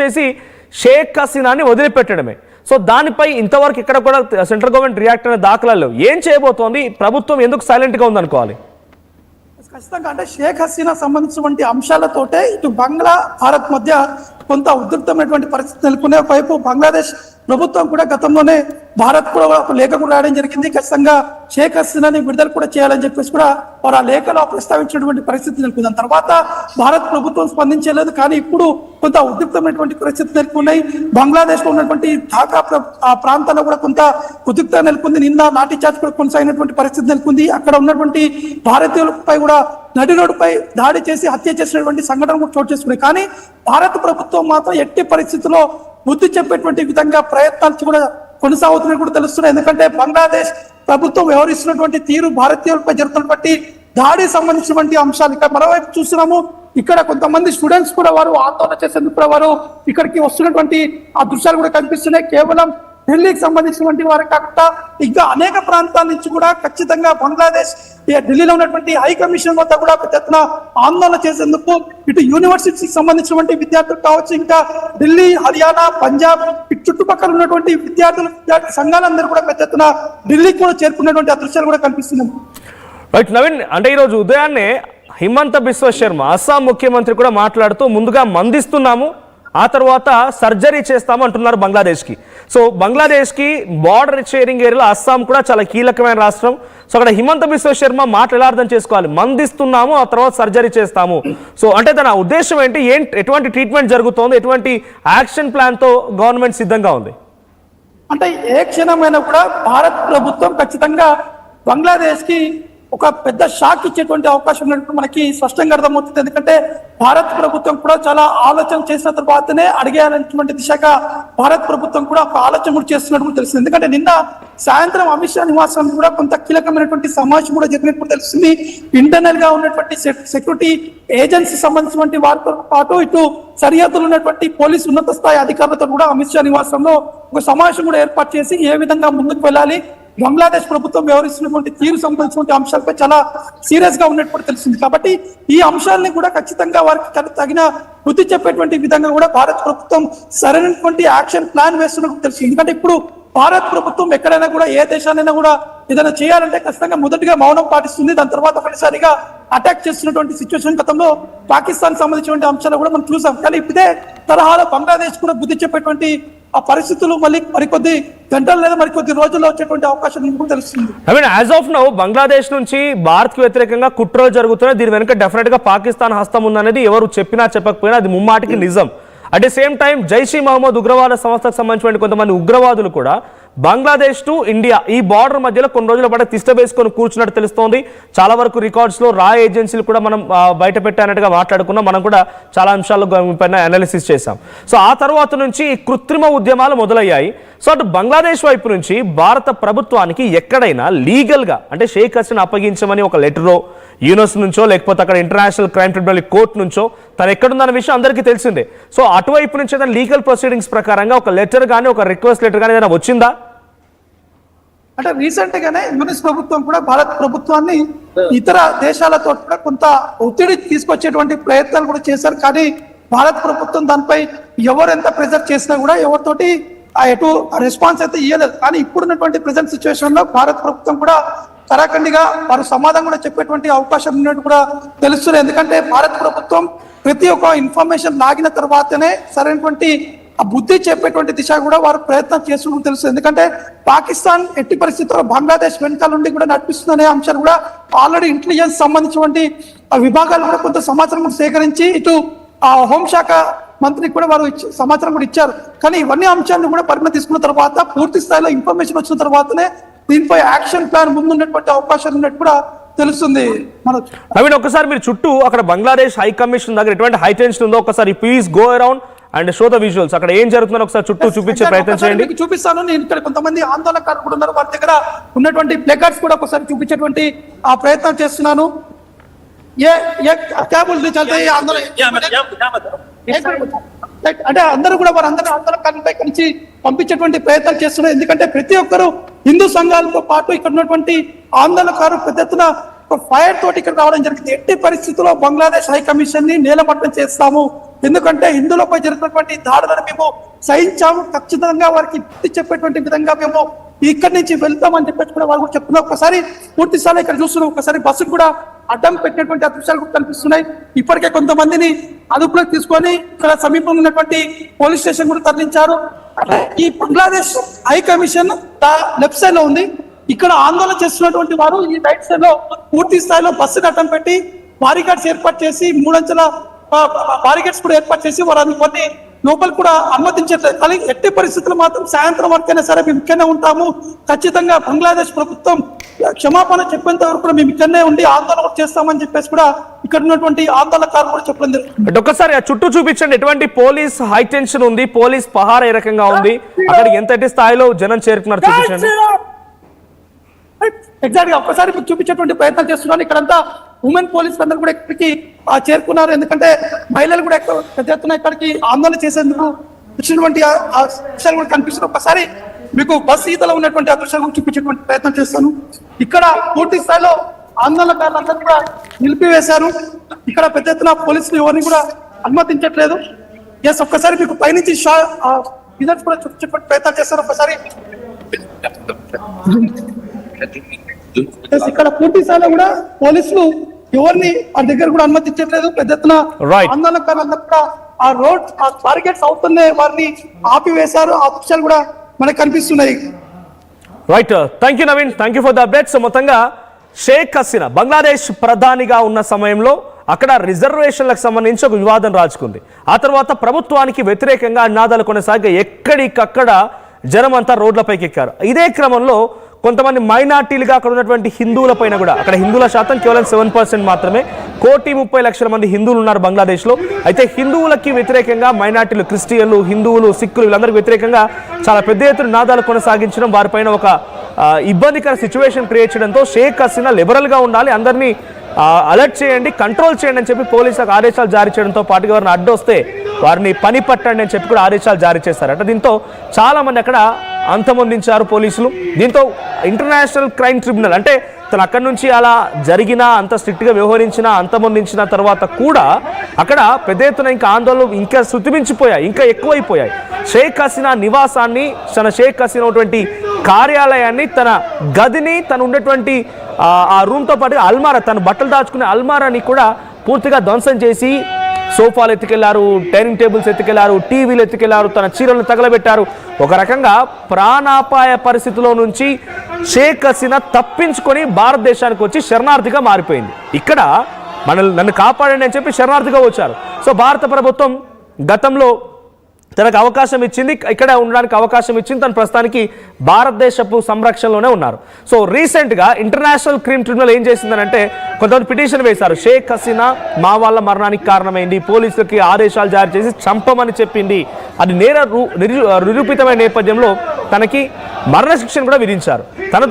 చేసి షేక్ హసీనాని వదిలిపెట్టడమే. సో దానిపై ఇంతవరకు ఇక్కడ కూడా సెంట్రల్ గవర్నమెంట్ రియాక్ట్ అయిన దాఖలాలు ఏం చేయబోతోంది, ప్రభుత్వం ఎందుకు సైలెంట్గా ఉందనుకోవాలి? ఖచ్చితంగా అంటే షేక్ హసీనా సంబంధించినటువంటి అంశాలతోటే ఇటు బంగ్లా భారత్ మధ్య కొంత ఉద్రిక్తమైనటువంటి పరిస్థితి నెలకొనే వైపు బంగ్లాదేశ్ ప్రభుత్వం కూడా గతంలోనే భారత్ కూడా ఒక లేఖ కూడా రాయడం జరిగింది. ఖచ్చితంగా షేక్ హసీనాని విడుదల కూడా చేయాలని చెప్పేసి కూడా వారు ఆ లేఖలో ప్రస్తావించినటువంటి పరిస్థితి నెలకొంది. దాని తర్వాత భారత్ ప్రభుత్వం స్పందించలేదు. కానీ ఇప్పుడు కొంత ఉద్రిక్తమైనటువంటి పరిస్థితి నెలకొన్నాయి. బంగ్లాదేశ్ లో ఉన్నటువంటి ఢాకా ఆ ప్రాంతాల్లో కూడా కొంత ఉద్రిక్త నెలకొంది. నిన్న లాఠీ చార్జ్ కూడా కొనసాగినటువంటి పరిస్థితి నెలకొంది. అక్కడ ఉన్నటువంటి భారతీయులపై కూడా నడి రోడ్డుపై దాడి చేసి హత్య చేసినటువంటి సంఘటన కూడా చోటు చేసుకున్నాయి. కానీ భారత ప్రభుత్వం మాత్రం ఎట్టి పరిస్థితుల్లో బుద్ధి చెప్పేటువంటి విధంగా ప్రయత్నాలు కూడా కొనసాగుతున్నట్టు కూడా తెలుస్తున్నాయి. ఎందుకంటే బంగ్లాదేశ్ ప్రభుత్వం వ్యవహరిస్తున్నటువంటి తీరు, భారతీయులపై జరుగుతున్నటువంటి దాడి సంబంధించినటువంటి అంశాలు ఇక్కడ మరోవైపు చూస్తున్నాము. ఇక్కడ కొంతమంది స్టూడెంట్స్ కూడా వారు ఆందోళన చేసేందుకు కూడా వారు ఇక్కడికి వస్తున్నటువంటి ఆ దృశ్యాలు కూడా కనిపిస్తున్నాయి. కేవలం ఢిల్లీకి సంబంధించినటువంటి వారు కాకుండా ఇంకా అనేక ప్రాంతాల నుంచి కూడా ఖచ్చితంగా బంగ్లాదేశ్ ఢిల్లీలో ఉన్నటువంటి హై కమిషన్ వద్ద కూడా పెద్ద ఎత్తున ఆందోళన చేసేందుకు ఇటు యూనివర్సిటీకి సంబంధించినటువంటి విద్యార్థులు కావచ్చు, ఇంకా ఢిల్లీ, హర్యానా, పంజాబ్ ఇటు చుట్టుపక్కల ఉన్నటువంటి విద్యార్థి సంఘాలందరూ కూడా పెద్ద ఎత్తున ఢిల్లీకి కూడా చేరుకున్నటువంటి ఆ దృశ్యాలు కూడా కనిపిస్తున్నాయి. రైట్ నవీన్, అంటే ఈరోజు ఉదయాన్నే హిమంత బిశ్వ శర్మ అస్సాం ముఖ్యమంత్రి కూడా మాట్లాడుతూ ముందుగా మందిస్తున్నాము, ఆ తర్వాత సర్జరీ చేస్తాము అంటున్నారు బంగ్లాదేశ్కి. సో బంగ్లాదేశ్కి బార్డర్ షేరింగ్ ఏరియాలో అస్సాం కూడా చాలా కీలకమైన రాష్ట్రం. సో అక్కడ హిమంత బిశ్వ శర్మ మాట ఎలా అర్థం చేసుకోవాలి? మందిస్తున్నాము, ఆ తర్వాత సర్జరీ చేస్తాము. సో అంటే తన ఉద్దేశం ఏంటి, ఎటువంటి ట్రీట్మెంట్ జరుగుతోంది, ఎటువంటి యాక్షన్ ప్లాన్తో గవర్నమెంట్ సిద్ధంగా ఉంది? అంటే ఏ క్షణమైనా కూడా భారత్ ప్రభుత్వం ఖచ్చితంగా బంగ్లాదేశ్కి ఒక పెద్ద షాక్ ఇచ్చేటువంటి అవకాశం ఉన్నట్టు మనకి స్పష్టంగా అర్థమవుతుంది. ఎందుకంటే భారత్ ప్రభుత్వం కూడా చాలా ఆలోచన చేసిన తర్వాతనే అడిగేయాలనేటువంటి దిశగా భారత్ ప్రభుత్వం కూడా ఒక ఆలోచన కూడా చేస్తున్నట్టు తెలుస్తుంది. ఎందుకంటే నిన్న సాయంత్రం అమిత్ షా నివాసం కూడా కొంత కీలకమైనటువంటి సమావేశం కూడా జరిగినట్టు తెలుస్తుంది. ఇంటర్నల్ గా ఉన్నటువంటి సెక్యూరిటీ ఏజెన్సీ సంబంధించినటువంటి వారితో పాటు ఇటు సరిహద్దులు ఉన్నటువంటి పోలీసు ఉన్నత స్థాయి అధికారులతో కూడా అమిత్ షా నివాసంలో ఒక సమావేశం కూడా ఏర్పాటు చేసి ఏ విధంగా ముందుకు వెళ్ళాలి, బంగ్లాదేశ్ ప్రభుత్వం వ్యవహరిస్తున్నటువంటి తీరు సంబంధించినటువంటి అంశాలపై చాలా సీరియస్ గా ఉన్నట్టు తెలిసింది. కాబట్టి ఈ అంశాలని కూడా ఖచ్చితంగా వారికి తగిన బుద్ధి చెప్పేటువంటి విధంగా కూడా భారత ప్రభుత్వం సరైనటువంటి యాక్షన్ ప్లాన్ వేస్తున్నట్టు తెలిసింది. ఎందుకంటే ఇప్పుడు భారత ప్రభుత్వం ఎక్కడైనా కూడా ఏ దేశానైనా కూడా ఏదైనా చేయాలంటే ఖచ్చితంగా మొదటిగా మౌనం పాటిస్తుంది, దాని తర్వాత ఒకసారిగా అటాక్ చేస్తున్నటువంటి సిచ్యువేషన్ గతంలో పాకిస్తాన్ సంబంధించినటువంటి అంశాలు కూడా మనం చూసాం. కానీ ఇదే తరహాలో బంగ్లాదేశ్ కూడా బుద్ధి చెప్పేటువంటి ఆ పరిస్థితులు మళ్ళీ మరికొద్ది గంటలు లేదా మరికొద్ది రోజుల్లో వచ్చేటువంటి అవకాశం కూడా తెలుస్తుంది. I mean as of now Bangladesh నుంచి భారత్ కి వ్యతిరేకంగా కుట్రలు జరుగుతున్నాయి. దీని వెనుక డెఫినెట్ గా పాకిస్తాన్ హస్తం ఉందనేది ఎవరు చెప్పినా చెప్పకపోయినా అది ముమ్మాటికి నిజం. At the same time Jaish ఈ మహమ్మద్ ఉగ్రవాద సంస్థకు సంబంధించిన కొంతమంది ఉగ్రవాదులు కూడా బంగ్లాదేశ్ టు ఇండియా ఈ బార్డర్ మధ్యలో కొన్ని రోజుల పాటు తిష్ట వేసుకొని కూర్చున్నట్టు తెలుస్తోంది. చాలా వరకు రికార్డ్స్ లో రా ఏజెన్సీలు కూడా మనం బయట పెట్టానట్టుగా మాట్లాడుకున్నాం. మనం కూడా చాలా అంశాలు పైన అనాలిసిస్ చేశాం. సో ఆ తర్వాత నుంచి కృత్రిమ ఉద్యమాలు మొదలయ్యాయి. సో అటు బంగ్లాదేశ్ వైపు నుంచి భారత ప్రభుత్వానికి ఎక్కడైనా లీగల్ గా అంటే షేక్ హసీనా అప్పగించమని ఒక లెటరో యూఎస్ నుంచో లేకపోతే అక్కడ ఇంటర్నేషనల్ క్రైమ్ ట్రిబ్యునల్ కోర్టు నుంచో తను ఎక్కడుందన్న విషయం అందరికీ తెలిసిందే. సో అటువైపు నుంచి ఏదైనా లీగల్ ప్రొసీడింగ్స్ ప్రకారంగా ఒక లెటర్ కానీ ఒక రిక్వెస్ట్ లెటర్ కానీ ఏదైనా వచ్చిందా? అంటే రీసెంట్ గానే యుఎస్ ప్రభుత్వం కూడా భారత ప్రభుత్వాన్ని ఇతర దేశాలతో కూడా కొంత ఒత్తిడి తీసుకొచ్చేటువంటి ప్రయత్నాలు కూడా చేశారు. కానీ భారత ప్రభుత్వం దానిపై ఎవరు ఎంత ప్రెజర్ చేసినా కూడా ఎవరితోటి ఎటు రెస్పాన్స్ అయితే ఇవ్వలేదు. కానీ ఇప్పుడున్నటువంటి ప్రెజెంట్ సిచ్యువేషన్ లో భారత ప్రభుత్వం కూడా కరాఖండిగా వారు సమాధానం కూడా చెప్పేటువంటి అవకాశం ఉన్నట్టు కూడా తెలుస్తుంది. ఎందుకంటే భారత ప్రభుత్వం ప్రతి ఒక్క ఇన్ఫర్మేషన్ లాగిన తర్వాతనే సరైనటువంటి ఆ బుద్ధి చెప్పేటువంటి దిశ కూడా వారు ప్రయత్నం చేస్తున్నట్టు తెలుస్తుంది. ఎందుకంటే పాకిస్తాన్ ఎట్టి పరిస్థితుల్లో బంగ్లాదేశ్ వెనకాల నుండి కూడా నడిపిస్తుందనే అంశాలు కూడా ఆల్రెడీ ఇంటెలిజెన్స్ సంబంధించినటువంటి విభాగాలు కూడా కొంత సమాచారం సేకరించి ఇటు ఆ హోంశాఖ మంత్రికి కూడా వారు సమాచారం కూడా ఇచ్చారు. కానీ ఇవన్నీ అంశాలను కూడా పరిమితి తీసుకున్న తర్వాత పూర్తి స్థాయిలో ఇన్ఫర్మేషన్ వచ్చిన తర్వాతనే దీనిపై యాక్షన్ ప్లాన్ ముందున్నటువంటి అవకాశాలు ఉన్నట్టు కూడా తెలుస్తుంది. నవీన్, ఒకసారి మీరు చుట్టూ అక్కడ బంగ్లాదేశ్ హై కమిషన్ దగ్గర ఎటువంటి హై టెన్షన్ ఉందో ఒకసారి please go around and show the visuals. అక్కడ ఏం జరుగుతుందో ఒకసారి చుట్టూ చూపించే ప్రయత్నం చేయండి. చూపిస్తాను. నేను ఇక్కడ కొంతమంది ఆందోళనకారులు కూడా ఉన్నారు, వారి దగ్గర ఉన్నటువంటి ప్లేకార్డ్స్ కూడా ఒకసారి చూపించేటువంటి ఆ ప్రయత్నం చేస్తున్నాను. అంటే అందరూ కూడా వారందరూ ఆందోళనకారులపై నుంచి పంపించేటువంటి ప్రయత్నాలు చేస్తున్నారు. ఎందుకంటే ప్రతి ఒక్కరు హిందూ సంఘాలతో పాటు ఇక్కడ ఉన్నటువంటి ఆందోళనకారులు పెద్ద ఎత్తున ఫైర్ తోటి ఇక్కడ రావడం జరిగింది. ఎట్టి పరిస్థితుల్లో బంగ్లాదేశ్ హై కమిషన్ ని నేలమట్టం చేస్తాము, ఎందుకంటే హిందువులపై జరుగుతున్నటువంటి దాడులను మేము సహించాము, ఖచ్చితంగా వారికి బుద్ధి చెప్పేటువంటి విధంగా మేము ఇక్కడి నుంచి వెళ్తామని చెప్పేసి కూడా వాళ్ళు కూడా చెప్తున్నారు. ఒకసారి పూర్తి స్థాయిలో ఇక్కడ చూస్తున్నాం, ఒకసారి బస్సుకు కూడా అడ్డం పెట్టినటువంటి దృశ్యాలు కూడా కనిపిస్తున్నాయి. ఇప్పటికే కొంతమందిని అదుపులోకి తీసుకొని ఇక్కడ సమీపంలో ఉన్నటువంటి పోలీస్ స్టేషన్ కూడా తరలించారు. ఈ Bangladesh high commission left side లో ఉంది. ఇక్కడ ఆందోళన చేస్తున్నటువంటి వారు ఈ రైట్ సైడ్ లో పూర్తి స్థాయిలో బస్సుని అడ్డం పెట్టి బారికేడ్స్ ఏర్పాటు చేసి 3 అంచెల బారికేడ్స్ కూడా ఏర్పాటు చేసి వారిని లోపల కూడా అనుమతించట్లేదు. కానీ ఎట్టి పరిస్థితులు మాత్రం సాయంత్రం వరకైనా సరే మేము ఇక్కడనే ఉంటాము, ఖచ్చితంగా బంగ్లాదేశ్ ప్రభుత్వం క్షమాపణ చెప్పేంత వరకు కూడా మేము ఇక్కడనే ఉండి ఆందోళన చేస్తామని చెప్పేసి కూడా ఇక్కడ ఉన్నటువంటి ఆందోళనకారులు కూడా చెప్పడం జరుగుతుంది. ఒక్కసారి ఆ చుట్టూ చూపించండి, ఎటువంటి పోలీస్ హై టెన్షన్ ఉంది, పోలీస్ పహార ఏ రకంగా ఉంది, అక్కడికి ఎంతటి స్థాయిలో జనం చేరుకున్నారు చూపించండి. ఎగ్జాక్ట్ గా ఒక్కసారి మీకు చూపించేటువంటి ప్రయత్నం చేస్తున్నాను. ఇక్కడంతా ఉమెన్ పోలీసులు అందరూ కూడా ఇక్కడికి చేరుకున్నారు. ఎందుకంటే మహిళలు కూడా పెద్ద ఎత్తున ఇక్కడికి ఆందోళన చేసేందుకు వచ్చినటువంటి దృశ్యాలు కూడా కనిపిస్తున్నాయి. ఒకసారి మీకు బస్ ఈతలో ఉన్నటువంటి ఆ దృశ్యాలు చూపించేటువంటి ప్రయత్నం చేస్తాను. ఇక్కడ పూర్తి స్థాయిలో ఆందోళనకారులందరూ కూడా నిలిపివేశారు. ఇక్కడ పెద్ద ఎత్తున పోలీసులు ఎవరిని కూడా అనుమతించట్లేదు. ఎస్, ఒక్కసారి మీకు పైనుంచి రిజల్ట్స్ కూడా చూపించేటువంటి ప్రయత్నం చేస్తారు. ఒకసారి ఇక్కడ పూర్తి స్థాయిలో కూడా పోలీసులు ఎవరిని ఆ దగ్గర కూడా అనుమతించట్లేదు. పెద్ద ఎత్తున ఆందోళనకారులందరూ కూడా ఆ రోడ్ ఆ బారికేడ్స్ అవుతుందే వారిని ఆపివేశారు. ఆ దృశ్యాలు కూడా మనకు కనిపిస్తున్నాయి. Right, thank you Naveen, thank you for the updates. మొత్తంగా షేక్ హసీనా బంగ్లాదేశ్ ప్రధానిగా ఉన్న సమయంలో అక్కడ రిజర్వేషన్లకు సంబంధించి ఒక వివాదం రాజుకుంది. ఆ తర్వాత ప్రభుత్వానికి వ్యతిరేకంగా నినాదాలు కొనసాగి ఎక్కడికక్కడ జనమంతా రోడ్లపైకి ఎక్కారు. ఇదే క్రమంలో కొంతమంది మైనార్టీలుగా అక్కడ ఉన్నటువంటి హిందువుల పైన కూడా, అక్కడ హిందువుల శాతం కేవలం 7% మాత్రమే, 1,30,00,000 మంది హిందువులు ఉన్నారు బంగ్లాదేశ్లో. అయితే హిందువులకి వ్యతిరేకంగా మైనార్టీలు, క్రిస్టియన్లు, హిందువులు, సిక్కులు వీళ్ళందరికీ వ్యతిరేకంగా చాలా పెద్ద ఎత్తున నినాదాలు కొనసాగించడం, వారిపైన ఒక ఇబ్బందికర సిచ్యువేషన్ క్రియేట్ చేయడంతో షేక్ హసీనా లిబరల్గా ఉండాలి, అందరినీ అలర్ట్ చేయండి, కంట్రోల్ చేయండి అని చెప్పి పోలీసులకు ఆదేశాలు జారీ చేయడంతో పాటుగా వారిని అడ్డొస్తే వారిని పని పట్టండి అని చెప్పి కూడా ఆదేశాలు జారీ చేశారట. దీంతో చాలా మంది అక్కడ అంతమొందించారు పోలీసులు. దీంతో ఇంటర్నేషనల్ క్రైమ్ ట్రిబ్యునల్, అంటే తను అక్కడి నుంచి అలా జరిగినా, అంత స్ట్రిక్ట్గా వ్యవహరించినా, అంతమొందించిన తర్వాత కూడా అక్కడ పెద్ద ఎత్తున ఇంకా ఆందోళనలు ఇంకా శృతిమించిపోయాయి, ఇంకా ఎక్కువైపోయాయి. షేక్ హసీనా నివాసాన్ని, షేక్ హసీనా ఉన్నటువంటి కార్యాలయాన్ని, తన గదిని, తను ఉన్నటువంటి ఆ రూమ్తో పాటుగా అల్మారా, తను బట్టలు దాచుకునే అల్మారాని కూడా పూర్తిగా ధ్వంసం చేసి సోఫాలు ఎత్తుకెళ్లారు, డైనింగ్ టేబుల్స్ ఎత్తుకెళ్లారు, టీవీలు ఎత్తుకెళ్లారు, తన చీరలను తగలబెట్టారు. ఒక రకంగా ప్రాణాపాయ పరిస్థితిలో నుంచి షేక్ హసీనా తప్పించుకొని భారతదేశానికి వచ్చి శరణార్థిగా మారిపోయింది. ఇక్కడ నన్ను కాపాడండి అని చెప్పి శరణార్థిగా వచ్చారు. సో భారత ప్రభుత్వం గతంలో తనకు అవకాశం ఇచ్చింది, ఇక్కడ ఉండడానికి అవకాశం ఇచ్చింది. తను ప్రస్తుతానికి భారతదేశపు సంరక్షణలోనే ఉన్నారు. సో రీసెంట్గా ఇంటర్నేషనల్ క్రైమ్ ట్రిబ్యునల్ ఏం చేసిందనంటే కొంతమంది పిటిషన్ వేశారు. షేక్ హసీనా మా వాళ్ళ మరణానికి కారణమైంది, పోలీసులకి ఆదేశాలు జారీ చేసి చంపమని చెప్పింది, అది నిరూపితమైన నేపథ్యంలో తనకి మరణశిక్షను కూడా విధించారు. తనతో